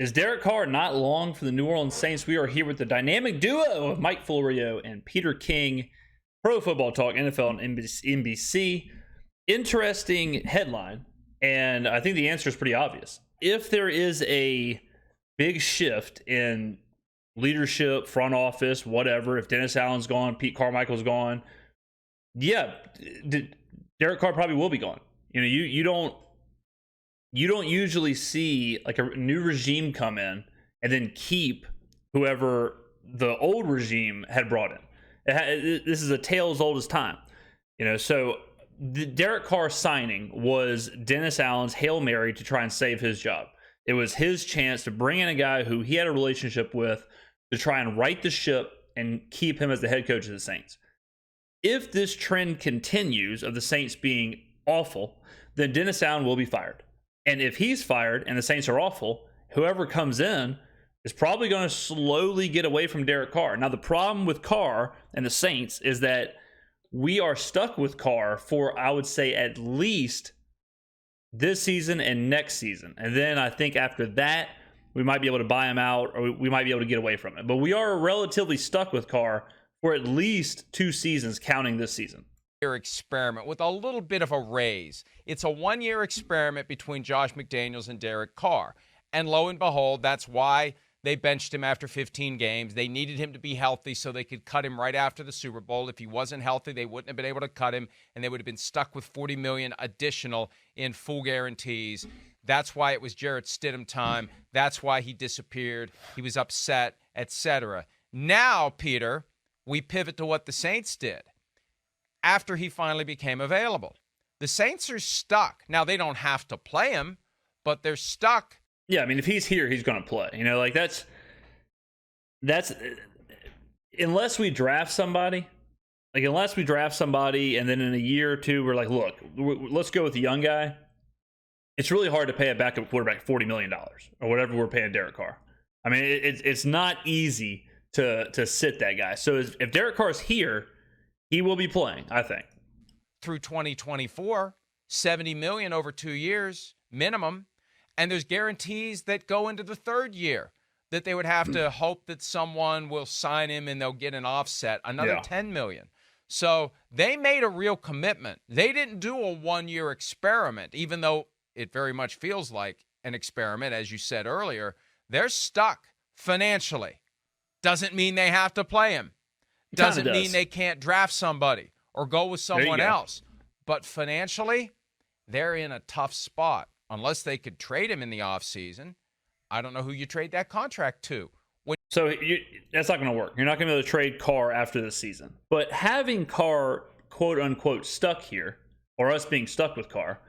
Is Derek Carr not long for the New Orleans Saints? We are here with the dynamic duo of Mike Florio and Peter King, Pro Football Talk, NFL and NBC. Interesting headline, and I think the answer is pretty obvious. If there is a big shift in leadership, front office, whatever, if Dennis Allen's gone, Pete Carmichael's gone, yeah, Derek Carr probably will be gone. You don't usually see like a new regime come in and then keep whoever the old regime had brought in. This is a tale as old as time, so the Derek Carr signing was Dennis Allen's Hail Mary to try and save his job. It was his chance to bring in a guy who he had a relationship with to try and right the ship and keep him as the head coach of the Saints. If this trend continues of the Saints being awful, then Dennis Allen will be fired. And if he's fired and the Saints are awful, whoever comes in is probably going to slowly get away from Derek Carr. Now, the problem with Carr and the Saints is that we are stuck with Carr for, I would say, at least this season and next season. And then I think after that, we might be able to buy him out, or we might be able to get away from it. But we are relatively stuck with Carr for at least 2 seasons, counting this season. Experiment with a little bit of a raise. It's a 1-year experiment between Josh McDaniels and Derek Carr. And lo and behold, that's why they benched him after 15 games. They needed him to be healthy so they could cut him right after the Super Bowl. If he wasn't healthy, they wouldn't have been able to cut him, and they would have been stuck with $40 million additional in full guarantees. That's why it was Jarrett Stidham time. That's why he disappeared. He was upset, etc. Now, Peter, we pivot to what the Saints did after he finally became available. The Saints are stuck. Now, they don't have to play him, but they're stuck. Yeah, I mean, if he's here, he's going to play. That's unless we draft somebody, and then in a year or two, we're like, look, let's go with the young guy. It's really hard to pay a backup quarterback $40 million or whatever we're paying Derek Carr. I mean, it's not easy to sit that guy. So if Derek Carr's here, he will be playing, I think. Through 2024, $70 million over 2 years minimum. And there's guarantees that go into the 3rd year that they would have to hope that someone will sign him and they'll get an offset, another $10 million. So they made a real commitment. They didn't do a 1-year experiment, even though it very much feels like an experiment, as you said earlier. They're stuck financially. Doesn't mean they have to play him. Doesn't mean they can't draft somebody or go with someone else. But financially, they're in a tough spot. Unless they could trade him in the offseason, I don't know who you trade that contract to. That's not going to work. You're not going to be able to trade Carr after this season. But having Carr, quote unquote, stuck here, or us being stuck with Carr,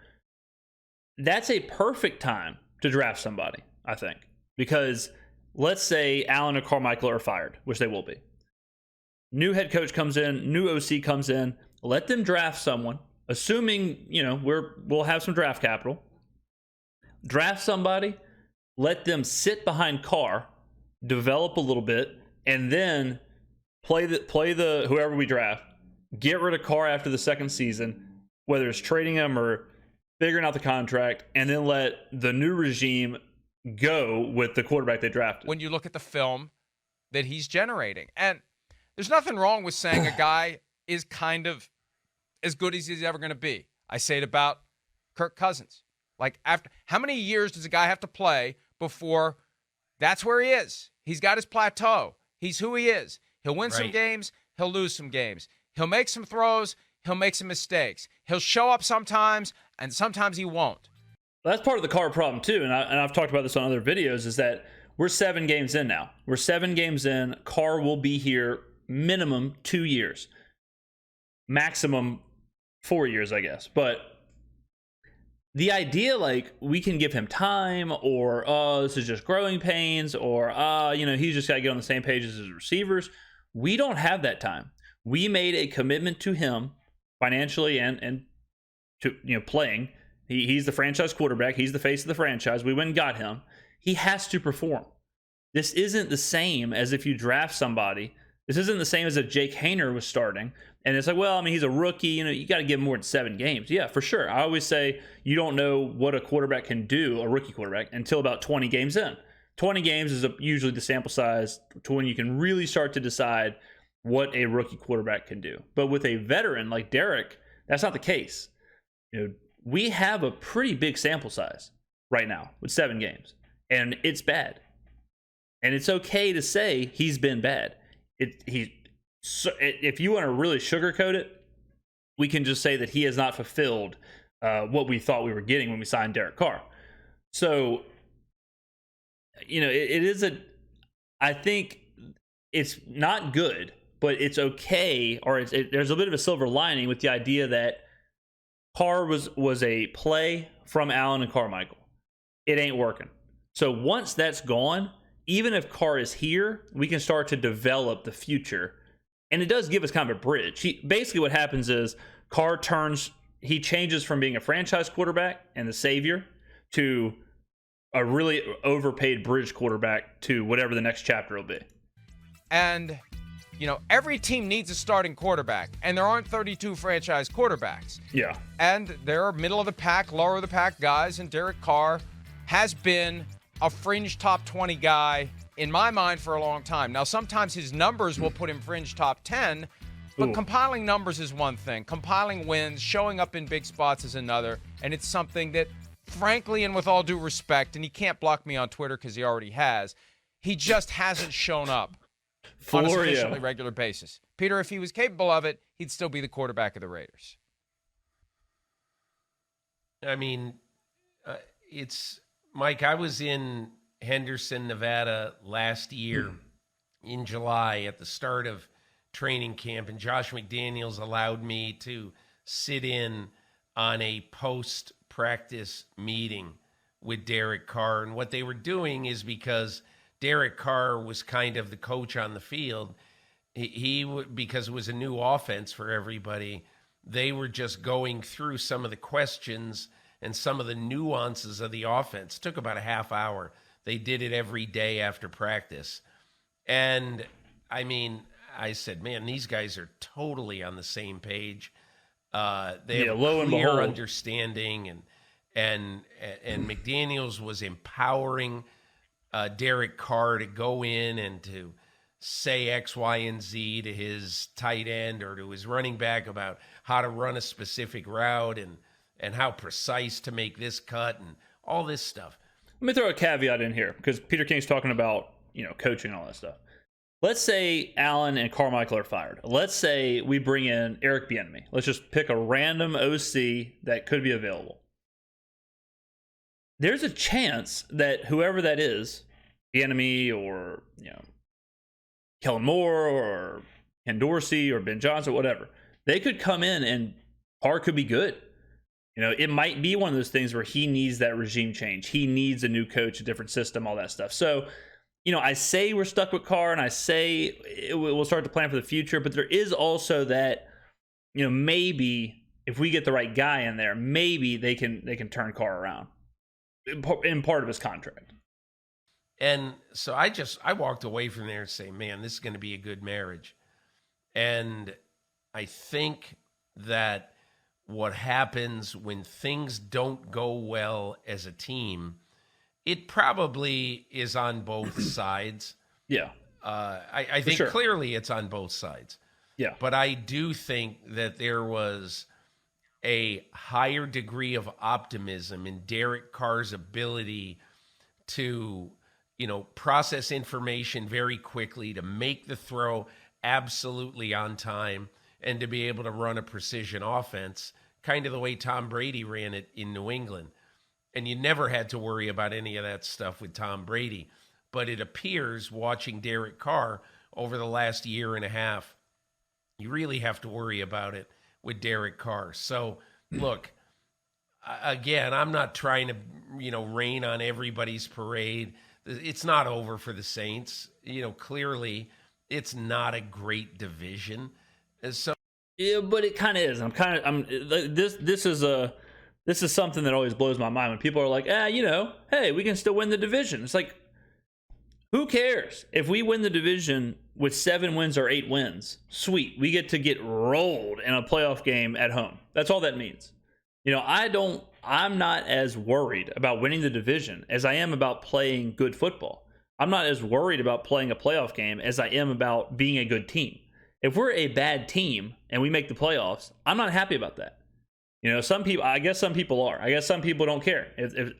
that's a perfect time to draft somebody, I think. Because let's say Allen or Carmichael are fired, which they will be. New head coach comes in, new OC comes in. Let them draft someone, assuming we'll have some draft capital. Draft somebody, let them sit behind Carr, develop a little bit, and then play the whoever we draft. Get rid of Carr after the 2nd season, whether it's trading him or figuring out the contract, and then let the new regime go with the quarterback they drafted. When you look at the film that he's generating, and there's nothing wrong with saying a guy is kind of as good as he's ever going to be. I say it about Kirk Cousins. Like, after how many years does a guy have to play before that's where he is? He's got his plateau. He's who he is. He'll win some games. He'll lose some games. He'll make some throws. He'll make some mistakes. He'll show up sometimes, and sometimes he won't. Well, that's part of the Carr problem, too, and I've talked about this on other videos, is that we're 7 games in now. We're 7 games in. Carr will be here minimum 2 years. Maximum 4 years, I guess. But the idea, like, we can give him time, or, this is just growing pains, or, he's just got to get on the same page as his receivers. We don't have that time. We made a commitment to him financially and to, playing. He's the franchise quarterback. He's the face of the franchise. We went and got him. He has to perform. This isn't the same as if you draft somebody. This isn't the same as if Jake Haener was starting. And it's like, well, I mean, he's a rookie. You got to give him more than 7 games. Yeah, for sure. I always say you don't know what a quarterback can do, a rookie quarterback, until about 20 games in. 20 games is usually the sample size to when you can really start to decide what a rookie quarterback can do. But with a veteran like Derek, that's not the case. We have a pretty big sample size right now with 7 games, and it's bad. And it's okay to say he's been bad. If you want to really sugarcoat it, we can just say that he has not fulfilled what we thought we were getting when we signed Derek Carr. So, I think it's not good, but it's okay, or there's a bit of a silver lining with the idea that Carr was a play from Allen and Carmichael. It ain't working. So once that's gone, even if Carr is here, we can start to develop the future. And it does give us kind of a bridge. Basically what happens is Carr changes from being a franchise quarterback and the savior to a really overpaid bridge quarterback to whatever the next chapter will be. And, every team needs a starting quarterback, and there aren't 32 franchise quarterbacks. Yeah. And there are middle of the pack, lower of the pack guys, and Derek Carr has been a fringe top 20 guy in my mind for a long time. Now, sometimes his numbers will put him fringe top 10, but compiling numbers is one thing. Compiling wins, showing up in big spots is another, and it's something that, frankly, and with all due respect, and he can't block me on Twitter because he already has, he just hasn't shown up on a sufficiently regular basis. Peter, if he was capable of it, he'd still be the quarterback of the Raiders. I mean, Mike, I was in Henderson, Nevada last year in July at the start of training camp, and Josh McDaniels allowed me to sit in on a post-practice meeting with Derek Carr. And what they were doing is because Derek Carr was kind of the coach on the field, because it was a new offense for everybody, they were just going through some of the questions and some of the nuances of the offense. It took about a half hour. They did it every day after practice. And, I mean, I said, man, these guys are totally on the same page. They have a clear understanding, and McDaniels was empowering Derek Carr to go in and to say X, Y, and Z to his tight end or to his running back about how to run a specific route and how precise to make this cut and all this stuff. Let me throw a caveat in here because Peter King's talking about, coaching and all that stuff. Let's say Allen and Carmichael are fired. Let's say we bring in Eric Bieniemy. Let's just pick a random OC that could be available. There's a chance that whoever that is, Bieniemy or Kellen Moore or Ken Dorsey or Ben Johnson, whatever, they could come in and Carr could be good. It might be one of those things where he needs that regime change. He needs a new coach, a different system, all that stuff. So, I say we're stuck with Carr, and I say we'll start to plan for the future, but there is also that, maybe if we get the right guy in there, maybe they can turn Carr around in part of his contract. And so I walked away from there saying, man, this is going to be a good marriage. And I think that what happens when things don't go well as a team, it probably is on both sides. Yeah. I think clearly it's on both sides. Yeah. But I do think that there was a higher degree of optimism in Derek Carr's ability to, process information very quickly, to make the throw absolutely on time, and to be able to run a precision offense, kind of the way Tom Brady ran it in New England. And you never had to worry about any of that stuff with Tom Brady. But it appears, watching Derek Carr over the last year and a half, you really have to worry about it with Derek Carr. So, look, again, I'm not trying to, rain on everybody's parade. It's not over for the Saints. Clearly, it's not a great division. So, yeah, but it kind of is. This is something that always blows my mind when people are like, hey, we can still win the division. It's like, who cares? If we win the division with 7 wins or 8 wins, sweet. We get to get rolled in a playoff game at home. That's all that means. I'm not as worried about winning the division as I am about playing good football. I'm not as worried about playing a playoff game as I am about being a good team. If we're a bad team and we make the playoffs, I'm not happy about that. I guess some people are. I guess some people don't care. If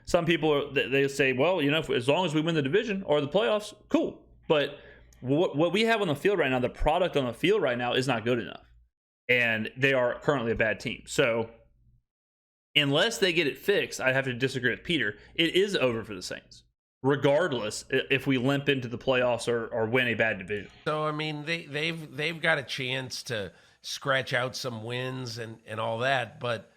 some people, they say, well, as long as we win the division or the playoffs, cool. But what we have on the field right now, the product on the field right now is not good enough. And they are currently a bad team. So unless they get it fixed, I have to disagree with Peter. It is over for the Saints, regardless if we limp into the playoffs or win a bad division. So, I mean, they've got a chance to scratch out some wins and all that, but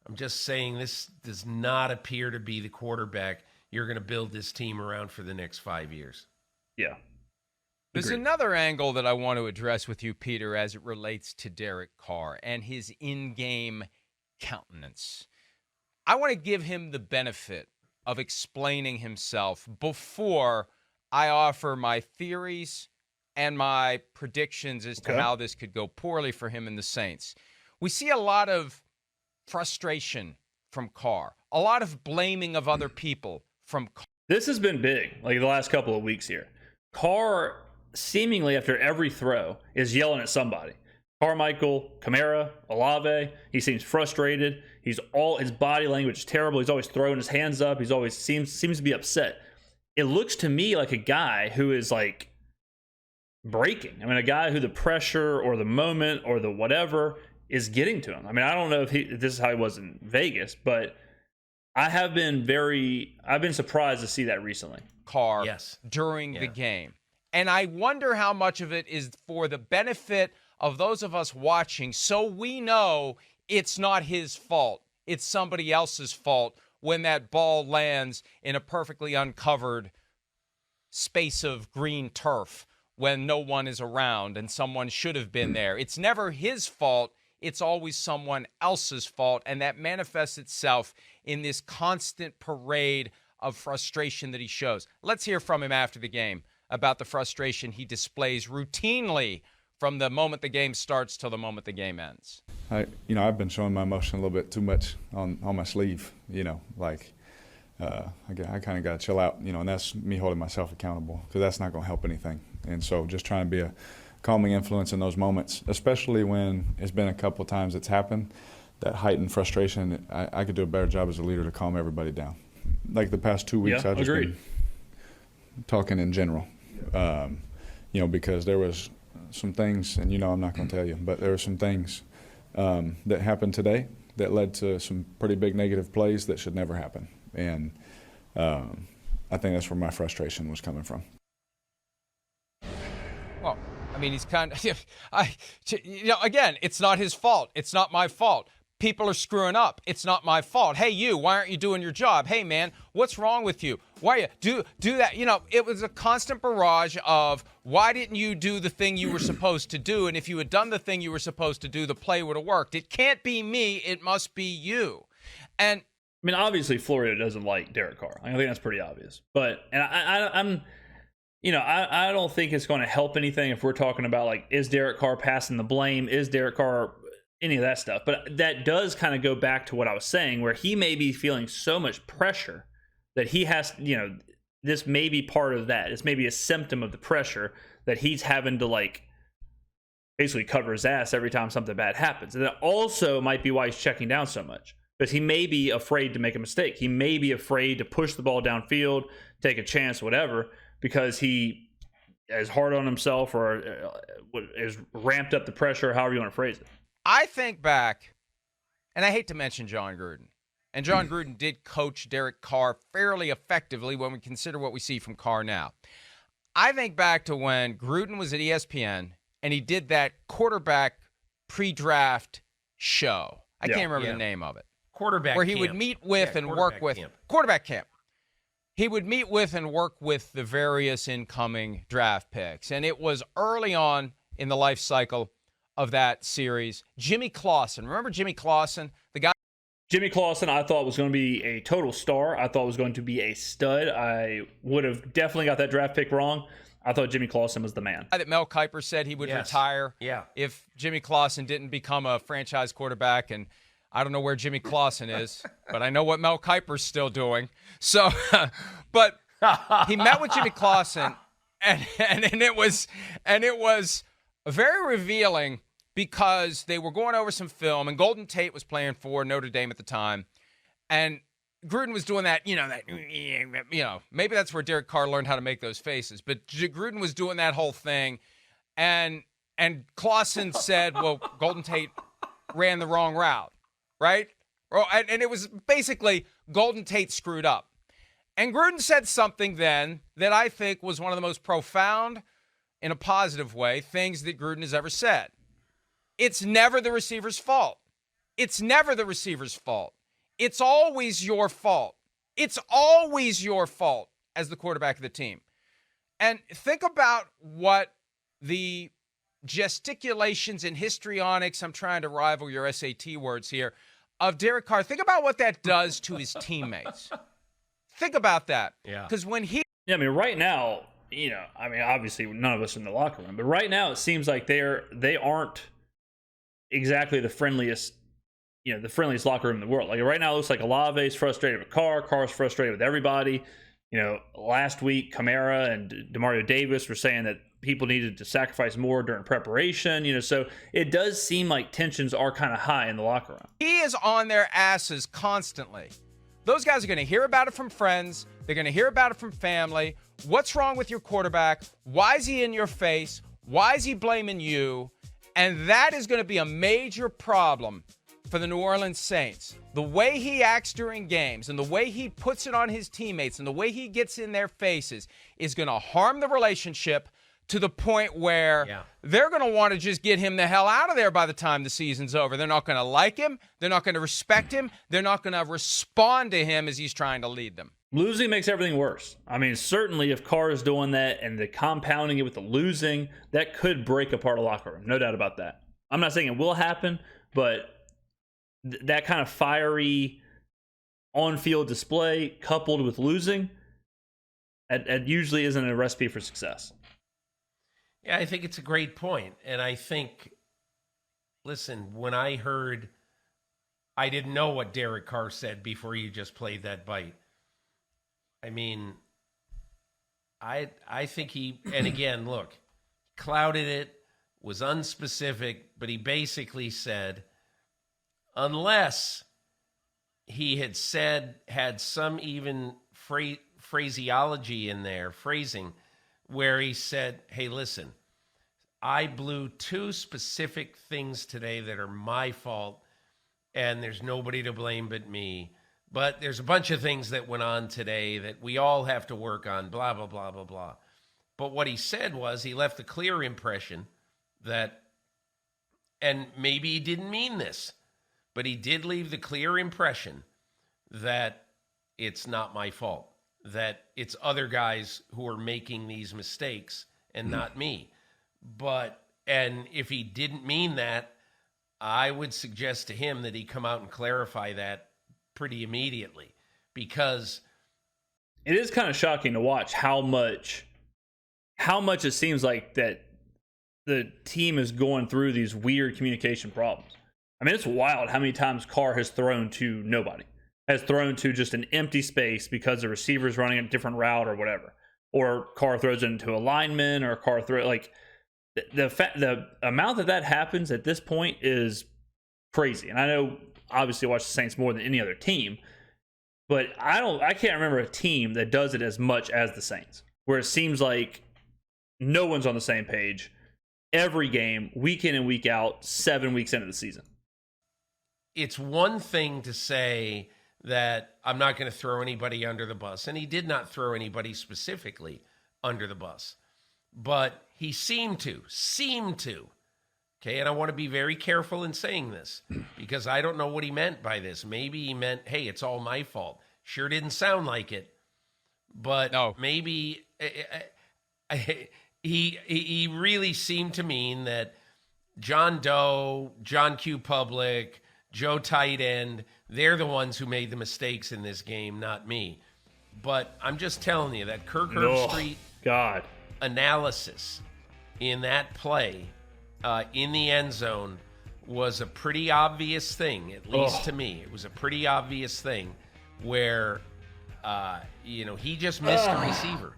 I'm just saying this does not appear to be the quarterback you're going to build this team around for the next 5 years. Yeah. There's another angle that I want to address with you, Peter, as it relates to Derek Carr and his in-game countenance. I want to give him the benefit of explaining himself before I offer my theories and my predictions as to how this could go poorly for him and the Saints. We see a lot of frustration from Carr, a lot of blaming of other people from Carr. This has been big, like the last couple of weeks here. Carr, seemingly after every throw, is yelling at somebody. Carmichael, Kamara, Olave, he seems frustrated. His body language is terrible. He's always throwing his hands up. He's always seems to be upset. It looks to me like a guy who is like breaking. I mean, a guy who the pressure or the moment or the whatever is getting to him. I mean, I don't know if this is how he was in Vegas, but I've been surprised to see that recently. Carr during the game. And I wonder how much of it is for the benefit of those of us watching, so we know it's not his fault. It's somebody else's fault when that ball lands in a perfectly uncovered space of green turf when no one is around and someone should have been there. It's never his fault. It's always someone else's fault, and that manifests itself in this constant parade of frustration that he shows. Let's hear from him after the game about the frustration he displays routinely from the moment the game starts till the moment the game ends. I've been showing my emotion a little bit too much on my sleeve, I kind of got to chill out, and that's me holding myself accountable because that's not going to help anything. And so just trying to be a calming influence in those moments, especially when it's been a couple times it's happened, that heightened frustration, I could do a better job as a leader to calm everybody down. Like the past 2 weeks, I've just been talking in general, because there was some things, and I'm not going to tell you, but there were some things that happened today that led to some pretty big negative plays that should never happen. And I think that's where my frustration was coming from. Well, I mean, he's kind of, again, it's not his fault. It's not my fault. People are screwing up. It's not my fault. Hey, you, why aren't you doing your job? Hey, man, what's wrong with you? Why you do that? It was a constant barrage of why didn't you do the thing you were supposed to do? And if you had done the thing you were supposed to do, the play would have worked. It can't be me. It must be you. And I mean, obviously, Florio doesn't like Derek Carr. I think that's pretty obvious. But I don't think it's going to help anything if we're talking about, like, is Derek Carr passing the blame? Is Derek Carr any of that stuff? But that does kind of go back to what I was saying, where he may be feeling so much pressure that he has, this may be part of that. It's maybe a symptom of the pressure that he's having to, like, basically cover his ass every time something bad happens. And that also might be why he's checking down so much. Because he may be afraid to make a mistake. He may be afraid to push the ball downfield, take a chance, whatever, because he is hard on himself or is ramped up the pressure, however you want to phrase it. I think back, and I hate to mention John Gruden, and John Gruden did coach Derek Carr fairly effectively when we consider what we see from Carr now. I think back to when Gruden was at ESPN and he did that quarterback pre-draft show. I can't remember the name of it. Quarterback where he camp. would meet with and work with quarterback camp. He would meet with and work with the various incoming draft picks. And it was early on in the life cycle of that series. Jimmy Clausen. Remember Jimmy Clausen? The guy. Jimmy Clausen, I thought was going to be a total star. I thought was going to be a stud. I would have definitely got that draft pick wrong. I thought Jimmy Clausen was the man. That Mel Kiper said he would retire if Jimmy Clausen didn't become a franchise quarterback. And I don't know where Jimmy Clausen is, but I know what Mel Kiper's still doing. So, but He met with Jimmy Clausen, and it was very revealing because they were going over some film, and Golden Tate was playing for Notre Dame at the time, and Gruden was doing that, maybe that's where Derek Carr learned how to make those faces, but Gruden was doing that whole thing, and Clausen said, well, Golden Tate ran the wrong route, right? And it was basically Golden Tate screwed up. And Gruden said something then that I think was one of the most profound, in a positive way, things that Gruden has ever said. It's never the receiver's fault. It's never the receiver's fault. It's always your fault. It's always your fault as the quarterback of the team. And think about what the gesticulations and histrionics, I'm trying to rival your SAT words here, of Derek Carr. Think about what that does to his teammates. Think about that. Yeah. Because when he... Yeah, I mean, right now, obviously none of us are in the locker room, but right now it seems like they aren't exactly the friendliest locker room in the world. Like right now it looks like Olave's frustrated with Carr's frustrated with everybody. Last week Kamara and Demario Davis were saying that people needed to sacrifice more during preparation, so it does seem like tensions are kind of high in the locker room. He is on their asses constantly. Those guys are going to hear about it from friends. They're going to hear about it from family. What's wrong with your quarterback? Why is he in your face? Why is he blaming you? And that is going to be a major problem for the New Orleans Saints. The way he acts during games and the way he puts it on his teammates and the way he gets in their faces is going to harm the relationship to the point where they're going to want to just get him the hell out of there by the time the season's over. They're not going to like him. They're not going to respect him. They're not going to respond to him as he's trying to lead them. Losing makes everything worse. I mean, certainly if Carr is doing that and the compounding it with the losing, that could break apart a locker room. No doubt about that. I'm not saying it will happen, but that kind of fiery on-field display coupled with losing, it usually isn't a recipe for success. Yeah, I think it's a great point. And I think, listen, when I didn't know what Derek Carr said before you just played that bite. I mean, I think he, and again, look, clouded it, was unspecific, but he basically said, unless he had some even phraseology in there, phrasing, where he said, hey, listen, I blew two specific things today that are my fault, and there's nobody to blame but me. But there's a bunch of things that went on today that we all have to work on, blah, blah, blah, blah, blah. But what he said was he left a clear impression that, and maybe he didn't mean this, but he did leave the clear impression that it's not my fault, that it's other guys who are making these mistakes and not me. And if he didn't mean that, I would suggest to him that he come out and clarify that pretty immediately, because it is kind of shocking to watch how much it seems like that the team is going through these weird communication problems. I mean, it's wild how many times Carr has thrown to nobody, has thrown to just an empty space because the receiver's running a different route or whatever, or Carr throws it into a lineman, or Carr throws the amount that happens at this point is crazy. And I know obviously I watch the Saints more than any other team, but I can't remember a team that does it as much as the Saints, where it seems like no one's on the same page every game, week in and week out, 7 weeks into the season. It's one thing to say that I'm not going to throw anybody under the bus, and he did not throw anybody specifically under the bus, but he seemed to. Okay, and I want to be very careful in saying this because I don't know what he meant by this. Maybe he meant, hey, it's all my fault. Sure didn't sound like it, but no. Maybe he really seemed to mean that John Doe, John Q. Public, Joe Tight End, they're the ones who made the mistakes in this game, not me. But I'm just telling you that Kirk Herbstreit analysis in that play in the end zone was a pretty obvious thing, at least to me. It was a pretty obvious thing where he just missed a receiver.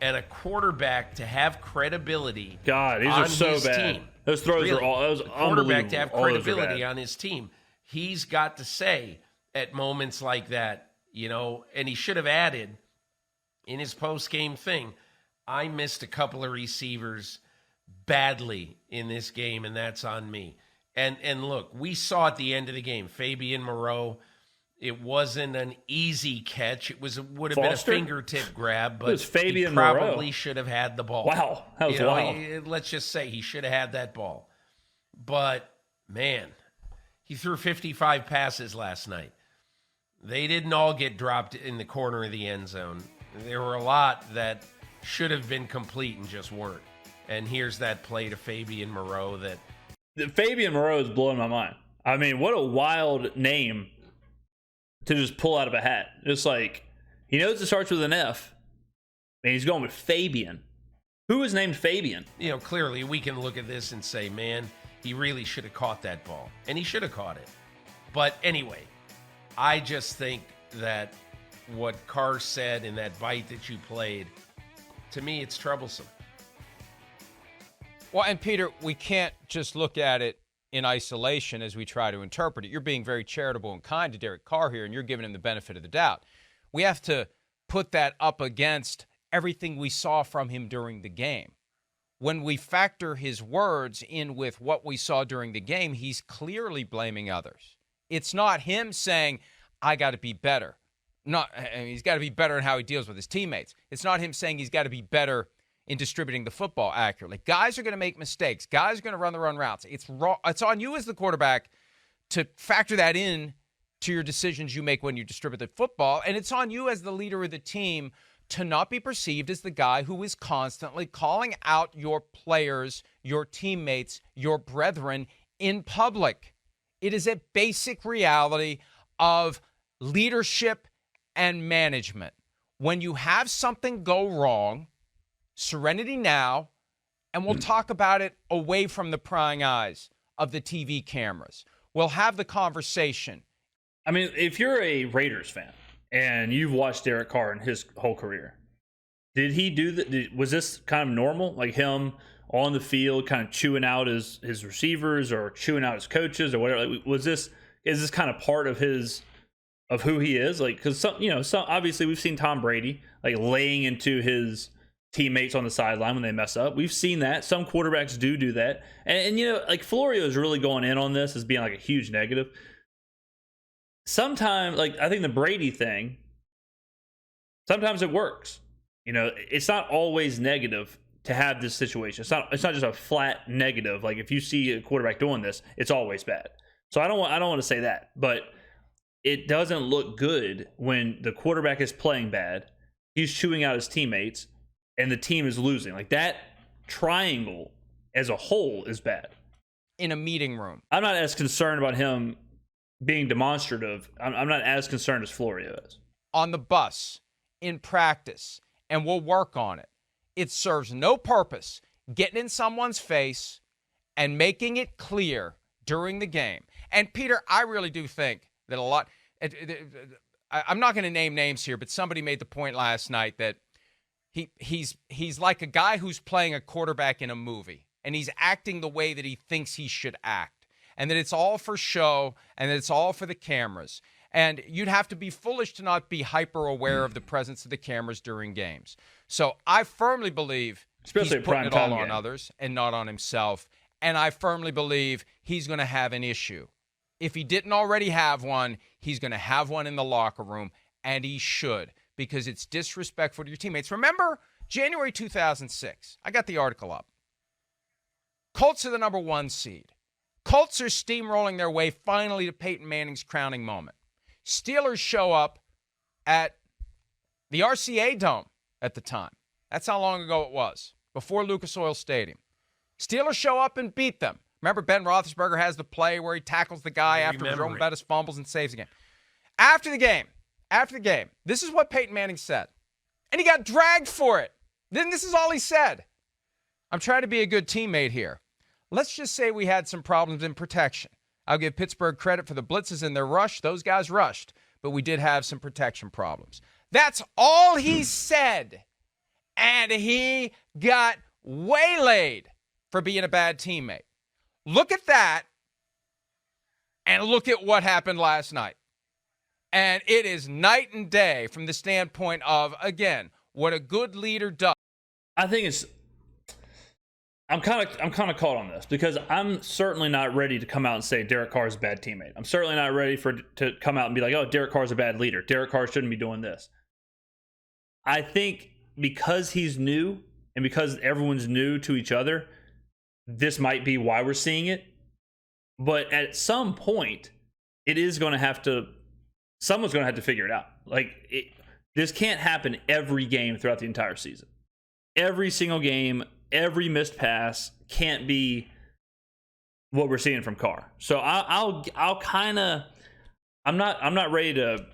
And a quarterback to have credibility God, these are so bad. Team, those throws really, are all those quarterback to have credibility on on his team. He's got to say at moments like that, and he should have added in his post-game thing, I missed a couple of receivers badly in this game, and that's on me. And look, we saw at the end of the game, Fabian Moreau, it wasn't an easy catch. Would have been a fingertip grab, but he probably should have had the ball. Wow, that was wild. Let's just say he should have had that ball. But, man, he threw 55 passes last night. They didn't all get dropped in the corner of the end zone. There were a lot that should have been complete and just weren't. And here's that play to Fabian Moreau that... Fabian Moreau is blowing my mind. I mean, what a wild name to just pull out of a hat. Just like, he knows it starts with an F, and he's going with Fabian. Who is named Fabian? Clearly we can look at this and say, man, he really should have caught that ball. And he should have caught it. But anyway, I just think that what Carr said in that bite that you played, to me, it's troublesome. Well, and Peter, we can't just look at it in isolation as we try to interpret it. You're being very charitable and kind to Derek Carr here, and you're giving him the benefit of the doubt. We have to put that up against everything we saw from him during the game. When we factor his words in with what we saw during the game, he's clearly blaming others. It's not him saying, I got to be better. He's got to be better in how he deals with his teammates. It's not him saying he's got to be better in distributing the football accurately. Guys are going to make mistakes. Guys are going to run the wrong routes. It's wrong. It's on you as the quarterback to factor that in to your decisions you make when you distribute the football. And it's on you as the leader of the team to not be perceived as the guy who is constantly calling out your players, your teammates, your brethren in public. It is a basic reality of leadership and management. When you have something go wrong, serenity now, and we'll talk about it away from the prying eyes of the TV cameras. We'll have the conversation. I mean, if you're a Raiders fan and you've watched Derek Carr in his whole career, did he do that? Was this kind of normal? Like him on the field kind of chewing out his receivers or chewing out his coaches or whatever? Like, is this kind of part of who he is? Like, because obviously we've seen Tom Brady like laying into his teammates on the sideline when they mess up. We've seen that. Some quarterbacks do that. And like Florio is really going in on this as being like a huge negative. Sometimes, like I think the Brady thing, sometimes it works. It's not always negative to have this situation. It's not just a flat negative. Like if you see a quarterback doing this, it's always bad. So I don't want to say that, but it doesn't look good when the quarterback is playing bad, he's chewing out his teammates, and the team is losing. Like that triangle as a whole is bad. In a meeting room. I'm not as concerned about him being demonstrative. I'm not as concerned as Florio is. On the bus, in practice, and we'll work on it. It serves no purpose getting in someone's face and making it clear during the game. And Peter, I really do think that a lot, I'm not going to name names here, but somebody made the point last night that he's like a guy who's playing a quarterback in a movie, and he's acting the way that he thinks he should act, and that it's all for show, and that it's all for the cameras. And you'd have to be foolish to not be hyper aware of the presence of the cameras during games. So I firmly believe especially he's putting it all on others and not on himself. And I firmly believe he's going to have an issue. If he didn't already have one, he's going to have one in the locker room, and he should, because it's disrespectful to your teammates. Remember January 2006? I got the article up. Colts are the number 1 seed. Colts are steamrolling their way finally to Peyton Manning's crowning moment. Steelers show up at the RCA Dome at the time. That's how long ago it was, before Lucas Oil Stadium. Steelers show up and beat them. Remember, Ben Roethlisberger has the play where he tackles the guy after Jerome Bettis fumbles and saves the game. After the game, this is what Peyton Manning said. And he got dragged for it. Then this is all he said. I'm trying to be a good teammate here. Let's just say we had some problems in protection. I'll give Pittsburgh credit for the blitzes in their rush. Those guys rushed, but we did have some protection problems. That's all he said. And he got waylaid for being a bad teammate. Look at that, and look at what happened last night. And it is night and day from the standpoint of, again, what a good leader does. I think it's. I'm kind of caught on this because I'm certainly not ready to come out and say Derek Carr is a bad teammate. I'm certainly not ready to come out and be like, oh, Derek Carr is a bad leader. Derek Carr shouldn't be doing this. I think because he's new and because everyone's new to each other, this might be why we're seeing it. But at some point, it is going to have to. Someone's going to have to figure it out. This can't happen every game throughout the entire season. Every single game. Every missed pass can't be what we're seeing from Carr. So I'll kind of I'm not ready to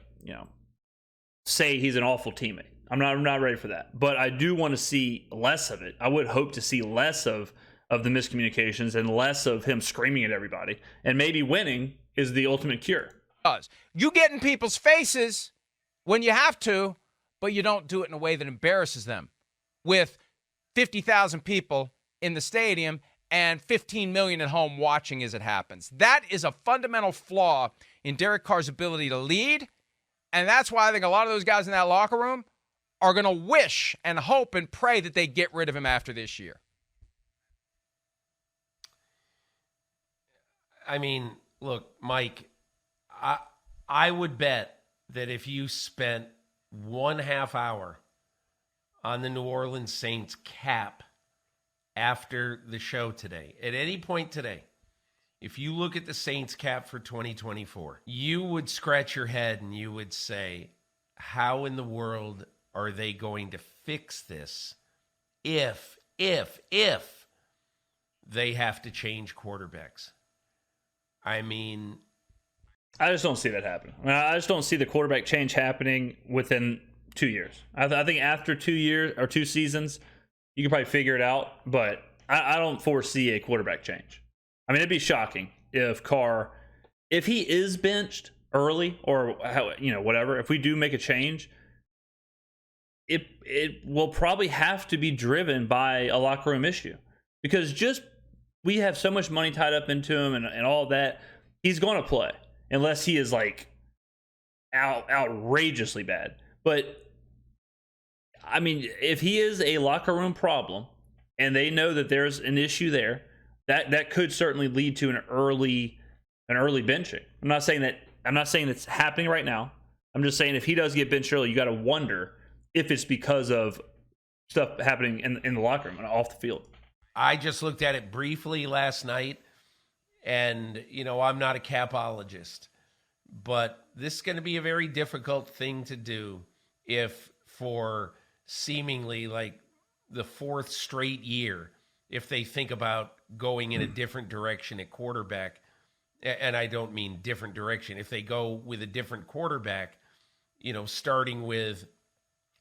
say he's an awful teammate. I'm not ready for that. But I do want to see less of it. I would hope to see less of the miscommunications and less of him screaming at everybody. And maybe winning is the ultimate cure. You get in people's faces when you have to, but you don't do it in a way that embarrasses them. With 50,000 people in the stadium and 15 million at home watching as it happens. That is a fundamental flaw in Derek Carr's ability to lead, and that's why I think a lot of those guys in that locker room are going to wish and hope and pray that they get rid of him after this year. I mean, look, Mike, I would bet that if you spent 1/2 hour on the New Orleans Saints cap after the show today, at any point today, if you look at the Saints cap for 2024, you would scratch your head and you would say, how in the world are they going to fix this if they have to change quarterbacks? I mean, I just don't see that happening. I just don't see the quarterback change happening within 2 years. I think after 2 years or 2 seasons, you can probably figure it out. But I don't foresee a quarterback change. I mean, it'd be shocking if Carr, if he is benched early or whatever. If we do make a change, it will probably have to be driven by a locker room issue because we have so much money tied up into him and all that. He's going to play unless he is outrageously bad. But I mean, if he is a locker room problem and they know that there's an issue there, that could certainly lead to an early benching. I'm not saying it's happening right now. I'm just saying if he does get benched early, you got to wonder if it's because of stuff happening in the locker room and off the field. I just looked at it briefly last night, and I'm not a capologist, but this is going to be a very difficult thing to do if for seemingly the 4th straight year, if they think about going in a different direction at quarterback, and I don't mean different direction, if they go with a different quarterback, starting with,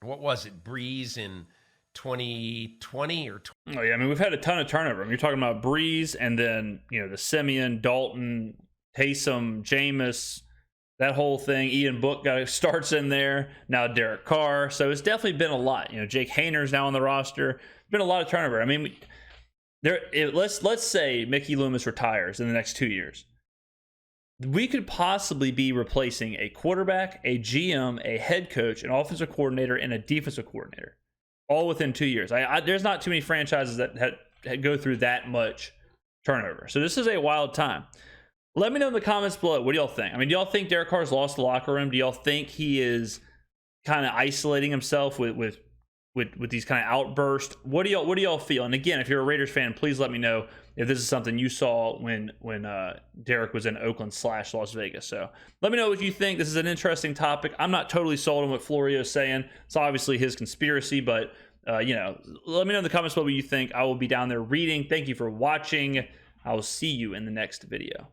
what was it, Breeze in 2020 or 20? Oh yeah, I mean, we've had a ton of turnover. I mean, you're talking about Breeze and then, the Simeon, Dalton, Taysom, Jameis, that whole thing. Ian Book starts in there. Now Derek Carr. So it's definitely been a lot. Jake Hayner's now on the roster. Been a lot of turnover. I mean, let's say Mickey Loomis retires in the next 2 years. We could possibly be replacing a quarterback, a GM, a head coach, an offensive coordinator, and a defensive coordinator, all within 2 years. There's not too many franchises that go through that much turnover. So this is a wild time. Let me know in the comments below. What do y'all think? I mean, do y'all think Derek Carr's lost the locker room? Do y'all think he is kind of isolating himself with these kind of outbursts? What do y'all feel? And again, if you're a Raiders fan, please let me know if this is something you saw when Derek was in Oakland/Las Vegas. So let me know what you think. This is an interesting topic. I'm not totally sold on what Florio is saying. It's obviously his conspiracy, but let me know in the comments below what you think. I will be down there reading. Thank you for watching. I will see you in the next video.